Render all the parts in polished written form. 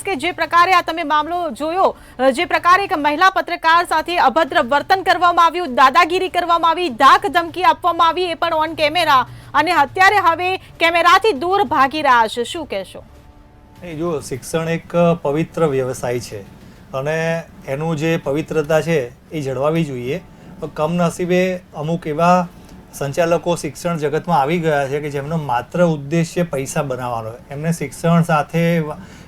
કહીશ કે જે પ્રકારે આ તમે મામલો જોયો, જે પ્રકારે એક મહિલા પત્રકાર સાથે અભદ્ર વર્તન કરવામાં આવ્યું, દાદાગીરી કરવામાં આવી, ધાક ધમકી આપવામાં આવી, એ પણ ઓન કેમેરા, અને અત્યારે હવે કેમેરાથી દૂર ભાગી રહ્યા છે, શું કહેશો? જો શિક્ષણ એક પવિત્ર વ્યવસાય છે અને એનું જે પવિત્રતા છે એ જળવાવી જોઈએ. કમનસીબે અમુક એવા સંચાલકો શિક્ષણ જગતમાં આવી ગયા છે કે જેમનો માત્ર ઉદ્દેશ્ય પૈસા બનાવવાનો. એમને શિક્ષણ સાથે,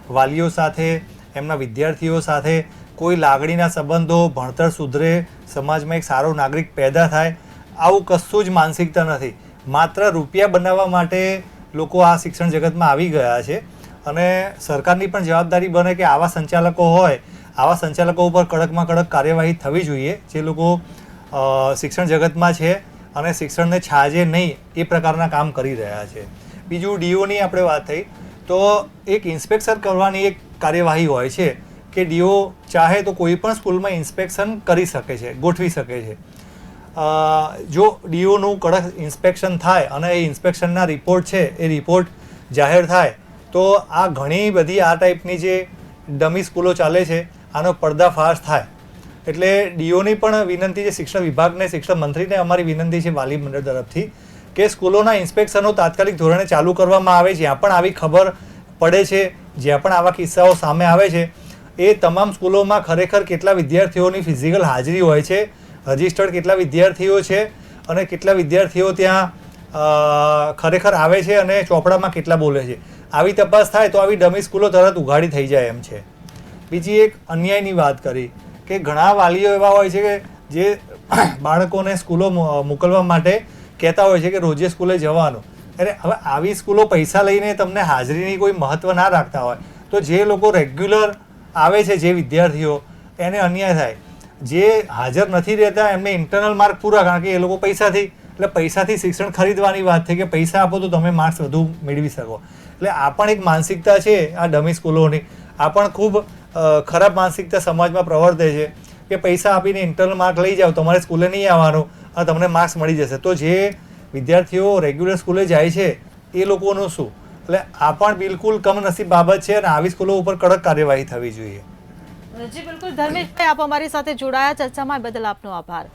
વાલીઓ સાથે, એમના વિદ્યાર્થીઓ સાથે કોઈ લાગણીના સંબંધો, ભણતર સુધરે, સમાજમાં એક સારો નાગરિક પેદા થાય, આવું કશું જ માનસિકતા નથી. માત્ર રૂપિયા બનાવવા માટે લોકો આ શિક્ષણ જગતમાં આવી ગયા છે અને સરકારની પણ જવાબદારી બને કે આવા સંચાલકો હોય, આવા સંચાલકો ઉપર કડકમાં કડક કાર્યવાહી થવી જોઈએ જે લોકો શિક્ષણ જગતમાં છે અને શિક્ષણને છાજે નહીં એ પ્રકારના કામ કરી રહ્યા છે. બીજું ડીઓની આપણે વાત થઈ તો એક ઇન્સ્પેક્શન કરવાની એક કાર્યવાહી હોય છે કે ડીઓ ચાહે તો કોઈ પણ સ્કૂલમાં ઇન્સ્પેક્શન કરી શકે છે, ગોઠવી શકે છે. જો ડીઓનું કડક ઇન્સ્પેક્શન થાય અને એ ઇન્સ્પેક્શનના રિપોર્ટ છે એ રિપોર્ટ જાહેર થાય તો આ ઘણી બધી આ ટાઈપની જે ડમી સ્કૂલો ચાલે છે આનો પર્દાફાશ થાય. એટલે ડીઓની પણ વિનંતી છે, શિક્ષણ વિભાગને, શિક્ષણ મંત્રીને અમારી વિનંતી છે વાલી મંડળ તરફથી કે સ્કૂલોના ઇન્સ્પેક્શનો તાત્કાલિક ધોરણે ચાલુ કરવામાં આવે. જ્યાં પણ આવી ખબર પડે છે, જ્યાં પણ આવા કિસ્સાઓ સામે આવે છે, એ તમામ સ્કૂલોમાં ખરેખર કેટલા વિદ્યાર્થીઓની ફિઝિકલ હાજરી હોય છે, રજિસ્ટર્ડ કેટલા વિદ્યાર્થીઓ છે અને કેટલા વિદ્યાર્થીઓ ત્યાં ખરેખર આવે છે અને ચોપડામાં કેટલા બોલે છે, આવી તપાસ થાય તો આવી ડમી સ્કૂલો તરત ઉઘાડી થઈ જાય એમ છે. બીજી એક અન્યાયની વાત કરી કે ઘણા વાલીઓ એવા હોય છે કે જે બાળકોને સ્કૂલો મોકલવા માટે કહેતા હોય છે કે રોજે સ્કૂલે જવાનું. અરે હવે આવી સ્કૂલો પૈસા લઈને તમને હાજરીની કોઈ મહત્ત્વ ના રાખતા હોય તો જે લોકો રેગ્યુલર આવે છે, જે વિદ્યાર્થીઓ, એને અન્યાય થાય. જે હાજર નથી રહેતા એમને ઇન્ટરનલ માર્ક પૂરા, કારણ કે એ લોકો પૈસાથી, એટલે પૈસાથી શિક્ષણ ખરીદવાની વાત થઈ કે પૈસા આપો તો તમે માર્ક્સ વધુ મેળવી શકો. એટલે આ પણ એક માનસિકતા છે આ ડમી સ્કૂલોની. આ પણ ખૂબ ખરાબ માનસિકતા સમાજમાં પ્રવર્તે છે કે પૈસા આપીને ઇન્ટરનલ માર્ક લઈ જાઓ, તમારે સ્કૂલે નહીં આવવાનું અને તમને માર્ક્સ મળી જશે. તો જે વિદ્યાર્થીઓ રેગ્યુલર સ્કૂલે જાય છે એ લોકોનું શું? એટલે આ પણ બિલકુલ કમનસીબ બાબત છે અને આવી સ્કૂલો ઉપર કડક કાર્યવાહી થવી જોઈએ. જી બિલકુલ. ધર્મેશભાઈ, આપ અમારી સાથે જોડાયા ચર્ચામાં, બદલ આપનો આભાર.